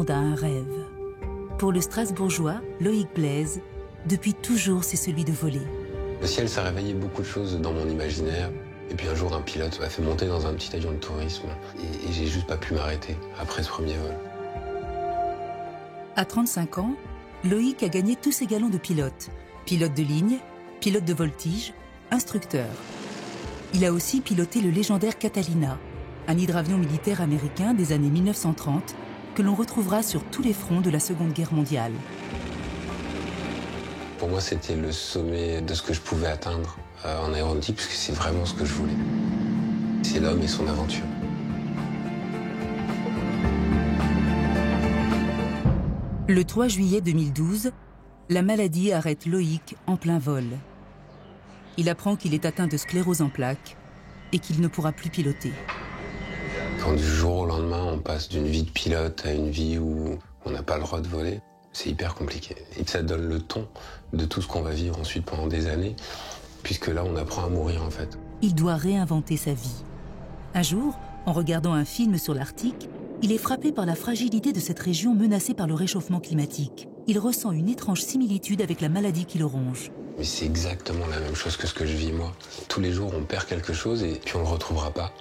correspondent à un rêve. Pour le Strasbourgeois, Loïc Blaise, depuis toujours, c'est celui de voler. Le ciel, ça réveillait beaucoup de choses dans mon imaginaire. Et puis un jour, un pilote m'a fait monter dans un petit avion de tourisme. Et j'ai juste pas pu m'arrêter après ce premier vol. À 35 ans, Loïc a gagné tous ses galons de pilote. Pilote de ligne, pilote de voltige, instructeur. Il a aussi piloté le légendaire Catalina, un hydravion militaire américain des années 1930 que l'on retrouvera sur tous les fronts de la Seconde Guerre mondiale. Pour moi, c'était le sommet de ce que je pouvais atteindre en aéronautique, parce que c'est vraiment ce que je voulais. C'est l'homme et son aventure. Le 3 juillet 2012, la maladie arrête Loïc en plein vol. Il apprend qu'il est atteint de sclérose en plaques et qu'il ne pourra plus piloter. Quand du jour au lendemain, on passe d'une vie de pilote à une vie où on n'a pas le droit de voler, c'est hyper compliqué. Et ça donne le ton de tout ce qu'on va vivre ensuite pendant des années, puisque là, on apprend à mourir en fait. Il doit réinventer sa vie. Un jour, en regardant un film sur l'Arctique, il est frappé par la fragilité de cette région menacée par le réchauffement climatique. Il ressent une étrange similitude avec la maladie qui le ronge. Mais c'est exactement la même chose que ce que je vis moi. Tous les jours, on perd quelque chose et puis on le retrouvera pas.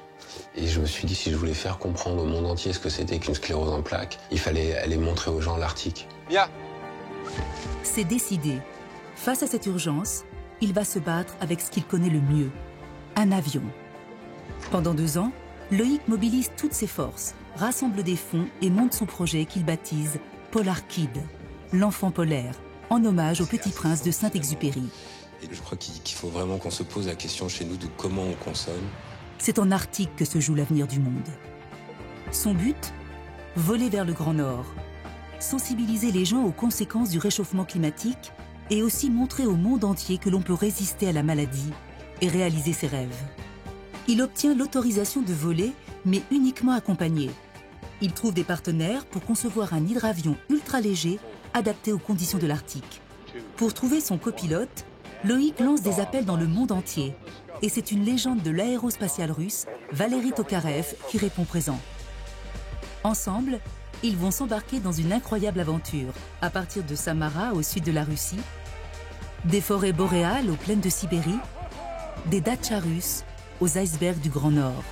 Et je me suis dit, si je voulais faire comprendre au monde entier ce que c'était qu'une sclérose en plaques, il fallait aller montrer aux gens l'Arctique. Bien. C'est décidé. Face à cette urgence, il va se battre avec ce qu'il connaît le mieux, un avion. Pendant 2 ans, Loïc mobilise toutes ses forces, rassemble des fonds et monte son projet qu'il baptise Polar Kid, l'enfant polaire, en hommage au Petit Prince de Saint-Exupéry. Et je crois qu'il faut vraiment qu'on se pose la question chez nous de comment on consomme. C'est en Arctique que se joue l'avenir du monde. Son but ? Voler vers le Grand Nord, sensibiliser les gens aux conséquences du réchauffement climatique et aussi montrer au monde entier que l'on peut résister à la maladie et réaliser ses rêves. Il obtient l'autorisation de voler, mais uniquement accompagné. Il trouve des partenaires pour concevoir un hydravion ultra léger adapté aux conditions de l'Arctique. Pour trouver son copilote, Loïc lance des appels dans le monde entier. Et c'est une légende de l'aérospatiale russe, Valérie Tokarev, qui répond présent. Ensemble, ils vont s'embarquer dans une incroyable aventure, à partir de Samara, au sud de la Russie, des forêts boréales aux plaines de Sibérie, des datchas russes aux icebergs du Grand Nord.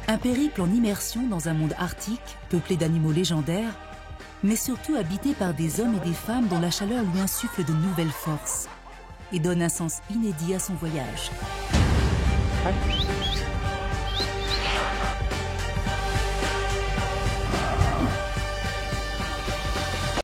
Un périple en immersion dans un monde arctique, peuplé d'animaux légendaires, mais surtout habité par des hommes et des femmes dont la chaleur lui insuffle de nouvelles forces et donne un sens inédit à son voyage.